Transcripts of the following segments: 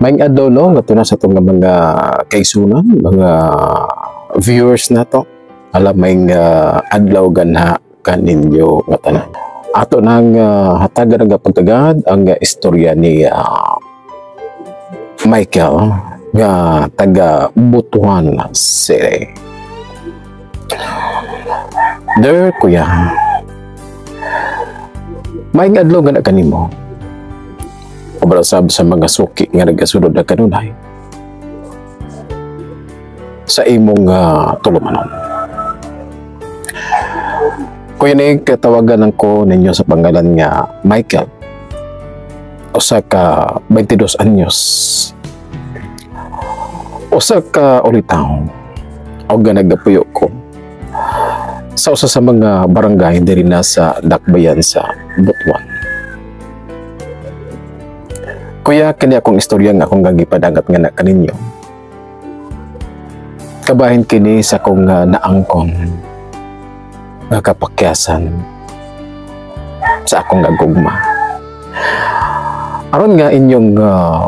Maing adlaw no, nga na sa itong mga kaisunan, mga viewers na to. Alam maing adlaw ganha kaninyo nga tanan. Ato nang hatagan nga pagtagad ang istorya ni Michael nga taga Butuan City. There, kuya, maing adlaw nga na kanimo. Obrasab sa mga suki nga nagasunod na kanunay sa imong tulumanon. Kuya ni katawagan ko ninyo sa pangalan nga Michael, usa ka 22 anyos, usa ka ulitaw o nga nagapuyo ko sa usa sa mga barangay diri na sa Dakbayan sa Butuan. Kuya, kani akong istorya nga akong gagipadangat nga na kaninyo. Kabahin kini sa akong naangkon nga kapakyasan sa akong gagugma. Aron nga inyong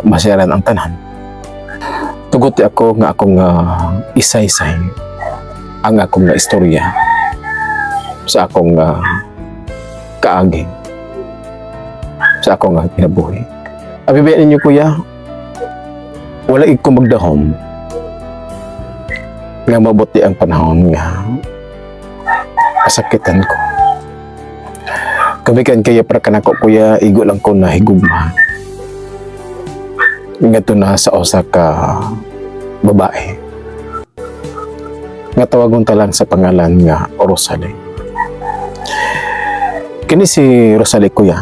masyaran ang tanan. Tugot ako nga akong isaysay ang akong istorya sa akong kaagi, sa akong kinabuhi. Abibayan ninyo kuya, wala ko magdahom nga mabuti ang panahon nga kasakitan ko. Kamikan kaya para kanako kuya, igo lang ko na higugma nga ito na sa usa ka babae nga tawagon talang sa pangalan nga Rosalie. Kini si Rosalie kuya,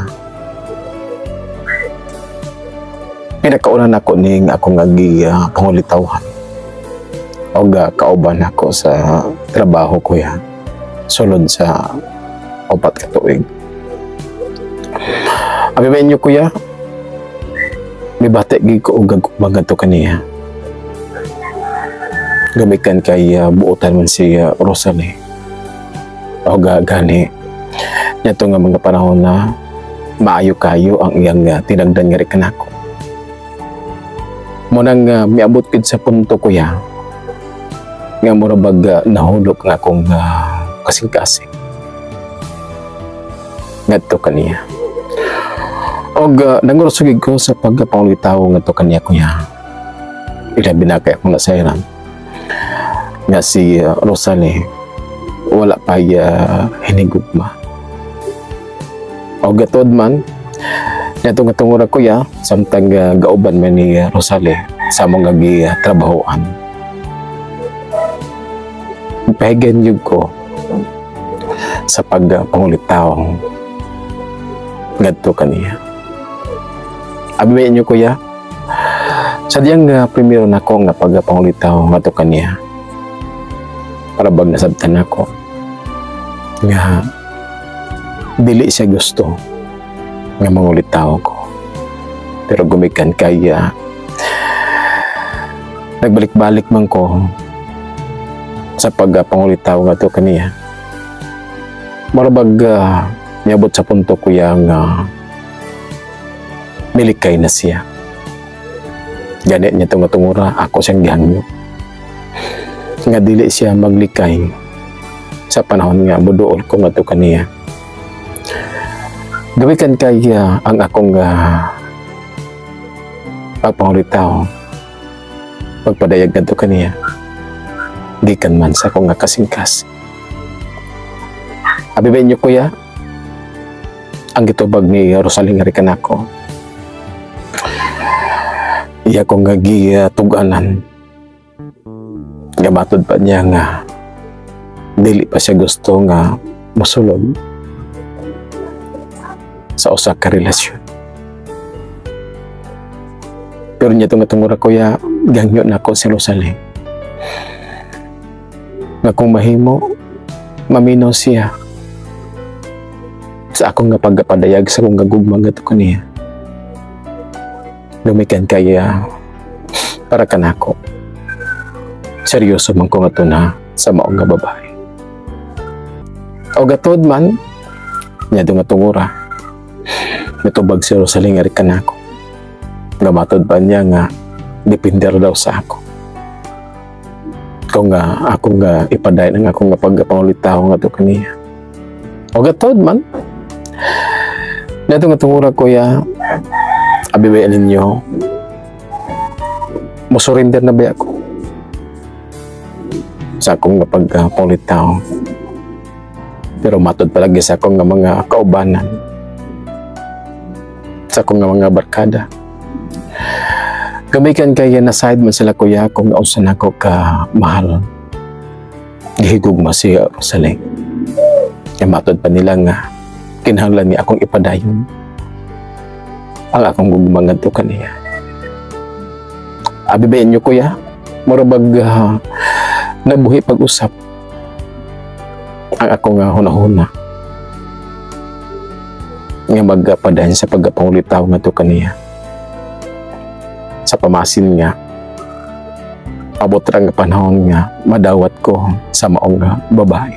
pinakaunan ako ning akong pangulitawhan o kauban ako sa trabaho kuya sulod sa 4 ka tuig. Abibayan niyo kuya, may bate gid ko og gagmagad to kaniya. Gamikan kay buotan man si Rosalie o gani nito nga mga panahon na maayo kayo ang iyang tinagdan nga rikan ako. Munang miabot kid sa punto kuya nga murabag nahulog nga akong kasing-kasing ngadto kaniya. Og nangurusugid ko sa pagpangulitaw ngadto kaniya kuya. Ilabi na kay akong nasayran nga si Rosalie wala pa hinigugma. Og gatod man nato nga tungura kuya, samtang gauban man ni Rosalie sa mga trabahoan. Pahigan yun ko sa pagpangulitaw ngadto kaniya. Abibayan niyo kuya, sadyang primero na ko nga pagpangulitaw ngadto kaniya. Para bag nasabtan ako nga dili siya gusto nga mangulitaw ko. Pero gumikan kaya nagbalik-balik man ko sa pagpangulitaw nga to kaniya. Marabag niabot sa punto ko yang milikay na siya. Ganit niya itong tungura, ako siyang gihangyo. Nga dili siya maglikay sa panahon nga buduol ko nga to kaniya. Gawikan kaya ang akong pagpangulitaw, pagpadayag ngadto kaniya, gikan man sa akong kasingkas. Abibayan niyo kuya, ang gitubag ni Rosalie nga rikan ako, iya kong gituganan nga matod pa niya nga dili pa siya gusto nga masulod sa usa ka relasyon. Pero niya itong tungura kuya, gangyo na ako si Rosalie nga kung mahimo maminaw siya sa akong nga pagpadayag sa akong gagugma ngadto kaniya. Lumikan kaya para kanako seryoso man ko nga na sa maong nga babae. O gatod man niya itong tungura, natubag si Rosalie nga rikan ako. Nga matod pa niya nga depender daw sa ako. Kung nga ako nga ipadayon ang ako nga pagpangulitaw nga to kaniya. O gatod man. Dato nga tungura kuya, abibayan ninyo, musurrender na ba ako sa akong nga pagpangulitaw. Pero matod palagi sa akong nga mga kaubanan, sa akong nga mga barkada. Gamikan kaya na side man sila kuya kung nausan ako ka mahal. Gihigugma siya sa ling. Kaya matod pa nila nga kinahanglan ni akong ipadayon ang akong gugmangan to kaniya. Abibayan nyo kuya, marabag nabuhi pag-usap ang akong hunahuna nga magpadayon sa pagpangulitaw nga to kaniya. Sa pamasin nga abot ra nga panahon nga madawat ko sa maong babae.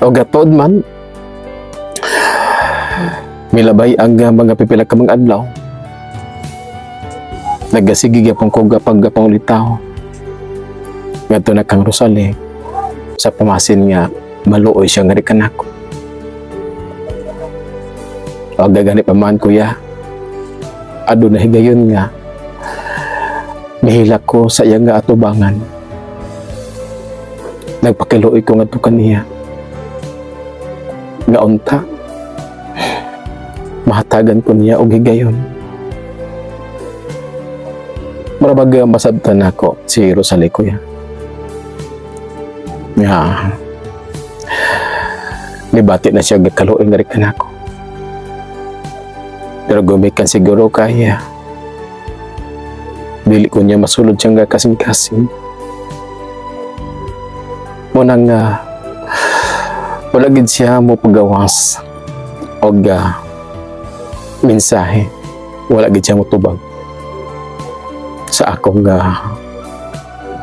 O gatod man milabay ang mga pipila ka mga adlaw, nagasigig yapon ko pagpangulitaw ngadto na kang Rosale sa pamasin nga maluoy siya nga rikan ako. O gagani pa man kuya, ado na higayon nga mihilak ko sa iya nga atubangan. Nagpakiluoy ko nga to kaniya nga unta mahatagan ko niya og higayon. Marabag masabtan ako si Rosale kuya. Nga nibati na siya gakaluoy nga rikan ako. Pero gumikan siguro kaya dili ko niya masulod siyang kasing-kasing. Munang wala gid siya mo pagawas og mensahe, wala gid siya mo tubag sa akong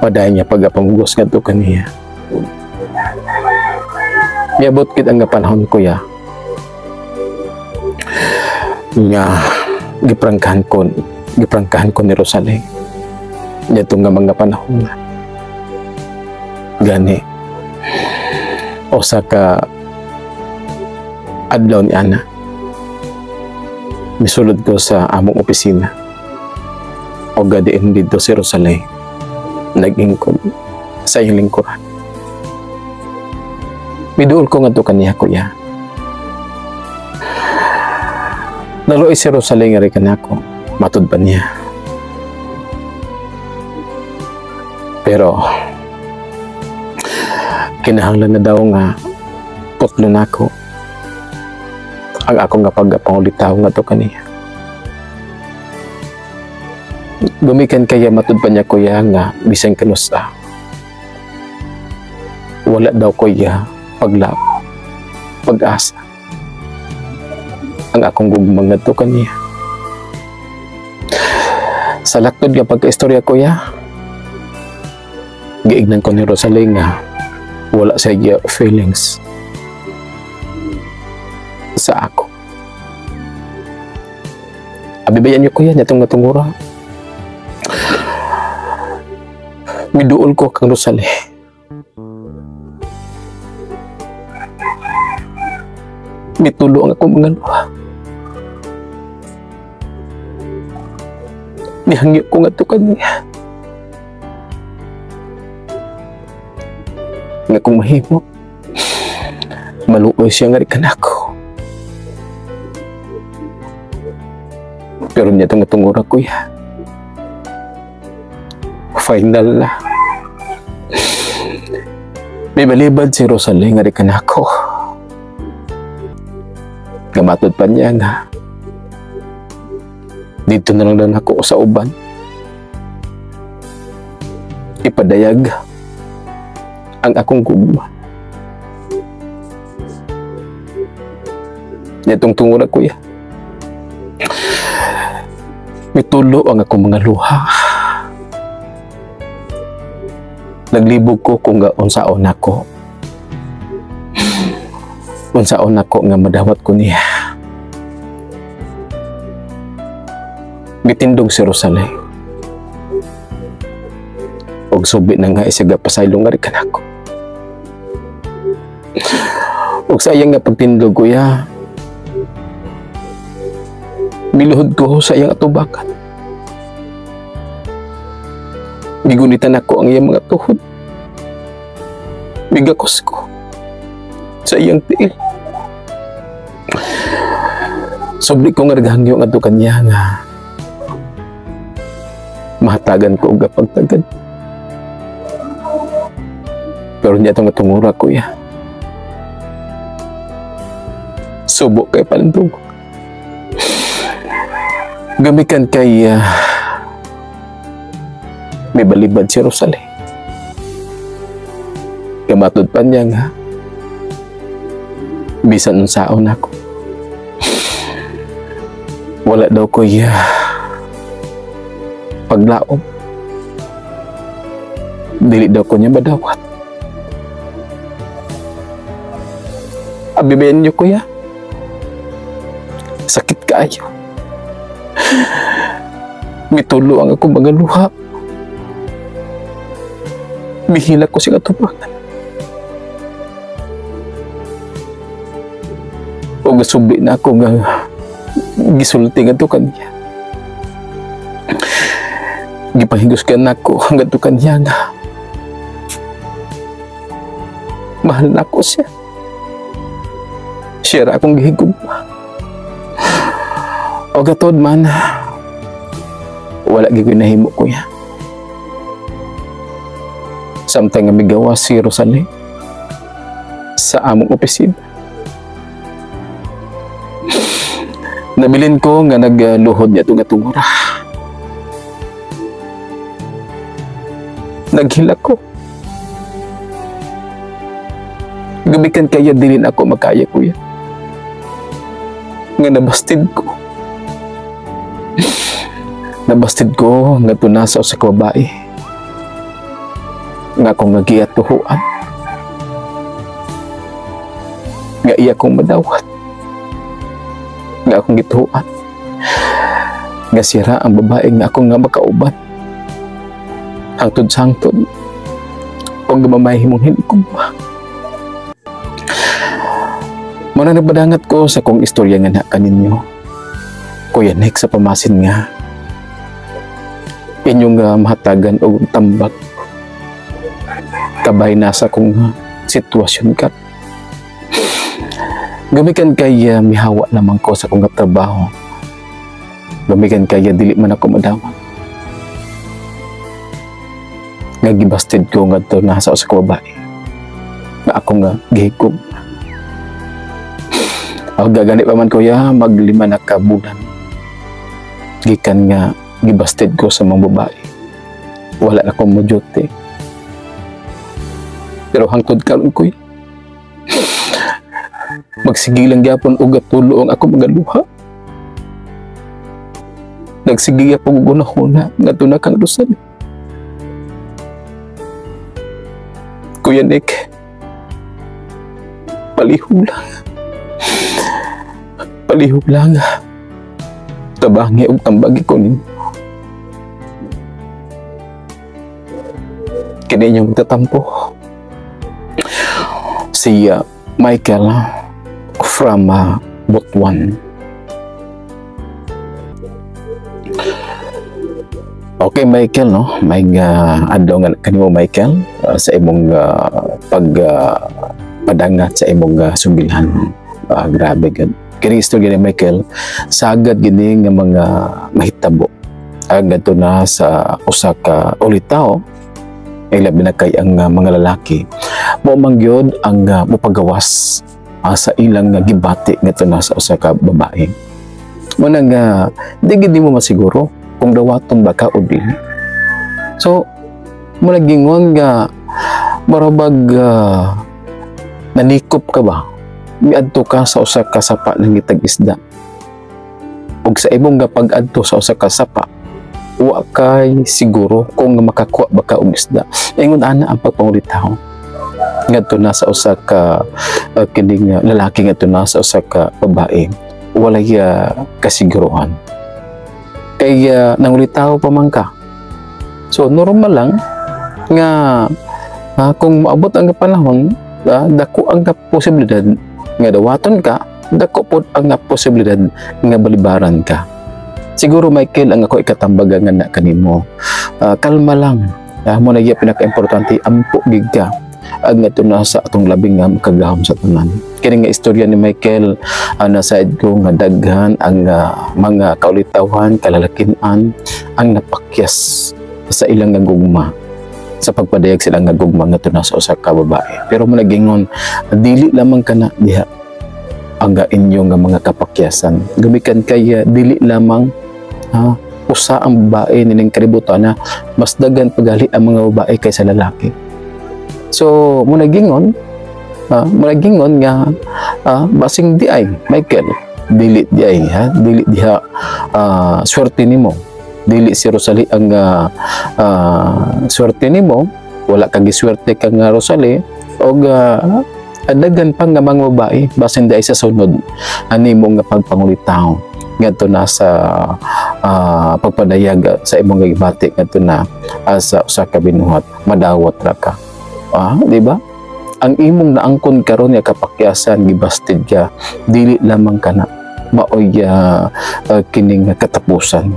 padayon niya pagpamugos ngadto kaniya. Niabot gid ang panahon kuya nga giprangkahan ko ni Rosale dito nga mga panahon gani usa ka adlaw ni ana misulod ko sa among opisina o gadiin dito si Rosale nag-ingkod sa iyong lingkuran. Miduol ko nga to kaniya kuya. Naluoy si Rosale nga rikan ako, matud pa niya. Pero kinahanglan na daw nga putlo na ako ang ako nga pagpangulitaw nga to kaniya. Gumikan kaya matud pa niya kuya nga bisan kanusa wala daw kuya paglab pag-asa ang akong gugmang nga to kaniya. Sa laktod nga pagka-istorya kuya, giignan ko ni Rosale nga wala sa iya feelings sa ako. Abibayan niyo kuya nitong natungura. Miduol ko kang Rosale. Mitulo ang akong mga luha. Nihangyo ko nga to kaniya. Nga kung mahimo, maluoy siya nga rikan ako. Pero niya itong natungura kuya. Final na. May balibad si Rosale nga rikan ako. Gamatod pa niya nga dito na lang ako sa uban ipadayag ang akong gugma. Nitong tungura kuya, mitulo ang akong mga luha. Naglibog ko kung unsaon ako nga madawat ko niya. Gitindog si Rosalie. Og subi na nga isiga pasaylong nga rin kanako. Og sayang nga pagtindog kuya, miluhod ko sa iyang atubakan. Gigunitan ako ang iyang mga tuhod. Bigakos ko sa iyang tiil. Sobri ko nga naghangyo nga to kanya nga mahatagan ko og pagtagad. Pero niya itong matungura, kuya. Subo kay palindog. Gamikan kay may balibad si Rosalie. Kamatod pa niya nga bisan unsaon ako. Wala daw kuya paglaom. Dili daw ko niya madawat. Abibayan niyo kuya. Sakit kaayo. Mitulo ang akong mga luha. Mihila ko sa katupakan. O gasubi na ako nga gisulti nga to kanya. Gipahiguskan ako hanggang to kanya nga mahal na ako siya. Siya ra akong gihigugma. O gatod man, wala gikoy nahimo kuya. Samtang nga migawa si Rosalie sa among opisina. Nabilin ko nga nagluhod niya itong atungura. Naghila ko. Gabikan kaya dilin ako makaya kuya. Nga nabastid ko. Nabastid ko nga tunasaw sa kababae. Nga akong nagiyatuhuan. Nga iya kong madawat. Nga akong gituhuan. Nga sira ang babae nga akong nga makauban. Hangtod sa hangtod. O gamamay mong hindi ko ba. Muna nagbadangat ko sa kong istorya nga na kaninyo. Kuya Nick sa pamasin nga. Inyong mahatagan o tambak. Kabay nasa kong sitwasyon ka. Gamikan kaya mihawa naman ko sa kong trabaho. Gamikan kaya dili man ako madawa. Nga gibastid ko nga to nasa sa kababay. Nga ako nga gihigog. Ako gagani pa man kuya, maglima na kabulan. Gikan nga gibastid ko sa mga babae. Wala na akong majote. Pero hangtod karon kuya, magsigilang gyapon og gatulo ang ako mga luha. Nagsigig ako og una-una ngadto na kang Rosalie. Kuya Nick, palihog lang. Palihog lang. Tabangi og tambagi ko ninyo. Kini inyong tatampo. Si Michael from Butuan. Okay Michael, no? May adlaw nga kanimo Michael sa imong pagpadangat sa imong sumbilhan. Grabe gid. Kini istorya ni Michael sagad gini nga mga mahitabo. Agad to na sa usa ka ulitaw. Ay labi na kay ang mga lalaki. Mo mangyod ang mupagawas sa ilang gibati ngadto na sa usa ka babae. Muna nga di gid mo masiguro kung dawaton ba ka o dili. So muna gingon nga marabag nanikop ka ba? Miadto ka sa usa ka sapa ng gitag isda. Ug sa imong pag-adto sa usa ka sapa, wa kay siguro kung makakuha ba ka og isda. Ingon ana ang pagpangulitaw. Ngadto na sa usa ka kining lalaki ngadto na sa usa ka babae. Walay kasiguruhan. kay nangulitaw pa man ka. So normal lang nga kung maabot ang panahon, dako ang posibilidad nga dawaton ka, dako pod ang posibilidad nga balibaran ka. Siguro Michael, ang ako ikatambagan nga na kanimo, kalma lang. Mo na gyud pinaka-importante, ampo gid ka ang nga na sa atong labing nga makagahom sa tanan. Kini nga istorya ni Michael, na side ko nga daghan ang mga kaulitawhan, kalalakinan ang napakyas sa ilang nga gugma, sa pagpadayag sila nga gugma nga na sa usa ka babae. Pero mo nagingon, dili lamang kana diha ang inyong nga mga kapakyasan. Gumikan kay dili lamang usa ang babae nining kalibutan na mas daghan pagali ang mga babae kaysa lalaki. So mo nagingon nga basing di ay Michael, dili di ay dili diha swerte nimo, dili si Rosalie ang swerte nimo, wala kang giswerte kang Rosalie, og daghan pa nga mga babae basin di ay sa sunod nimo nga pagpangulitaw ngadto na sa pagpadayag sa imong gibati ngadto na sa usa ka binuhat, madawat ra ka. Di ba? Ang imong naangkon karon nga kapakyasan, gibasted ka, dili lamang kana maoy kining katapusan.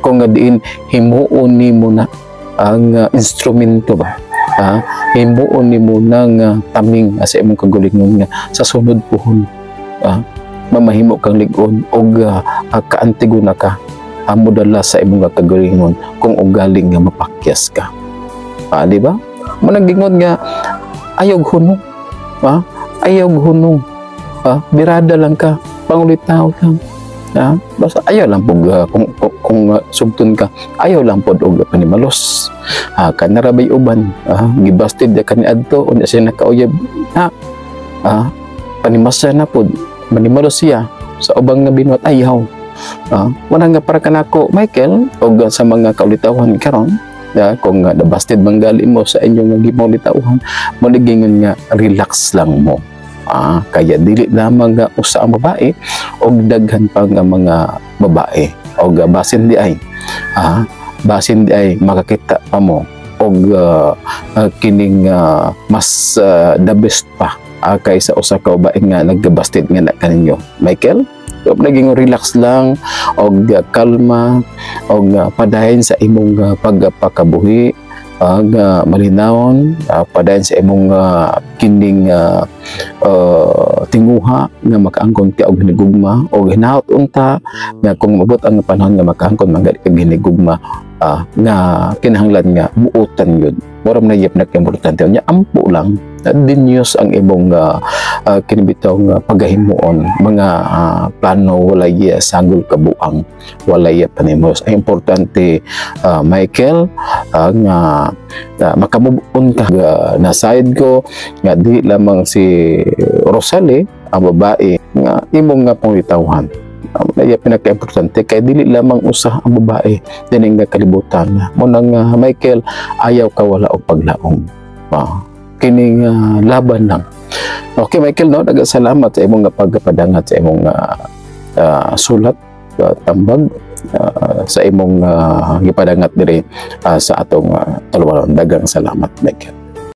Kung nga diin himuon nimo na ang instrumento ba, himuon nimo nang taming sa imong kagalingon nga sa sunod puhon, mamahimo kang lig-on og kaantiguna ka, mudala sa imong kagalingon kung ugaling nga mapakyas ka. Di ba? Managingon nga ayog hunong, ayog hunong, birada lang ka, pangulitaw ka, basta ayaw lang po kung sugton ka, ayaw lang po og panimalos, kanarabay uban, gibasted ka ni adto unya siya nakauyab, panimasa na po, manimalos siya sa ubang nga binuhat, ayaw. Wala nga para kanako Michael og sa mga kaulitawan karon, kung nabasted manggali mo sa inyong gibong litauhan, maligingon nga relax lang mo. Kaya dili lamang nga usa ang babae og daghan pa nga mga babae og basin di ay makakita pa mo og kining mas the best pa kaysa usa ka babae nga nagbasted nga na kaninyo Michael. So, naging relax lang og kalma og padayon sa imong pagpakabuhi malinawon, padayon sa imong kining tinguha nga makaangkon ka og hinigugma og hinaot unta nga kung mabot ang panahon nga makaangkon manggali kag hinigugma nga kinahanglan nga buotan yun. Mura na yep na importante nya ampo lang dinyos ang imong kinibitaw nga pagahimuon, mga plano walay sanggol kabuang, walay panimos. Ang importante Michael nga makamubon ka na side ko nga di lamang si Rosalie ang babae nga imong nga pangitawhan. Ay pinaka-importante kay dili lamang usa ang babae dining nga kalibutan mo nang Michael, ayaw ka wala og paglaom. Kining laban lang. Okay Michael, no, salamat sa imong pagpadangat sa imong sulat, tambag sa imong gipadangat diri sa atong talwaron. Daghang salamat Michael.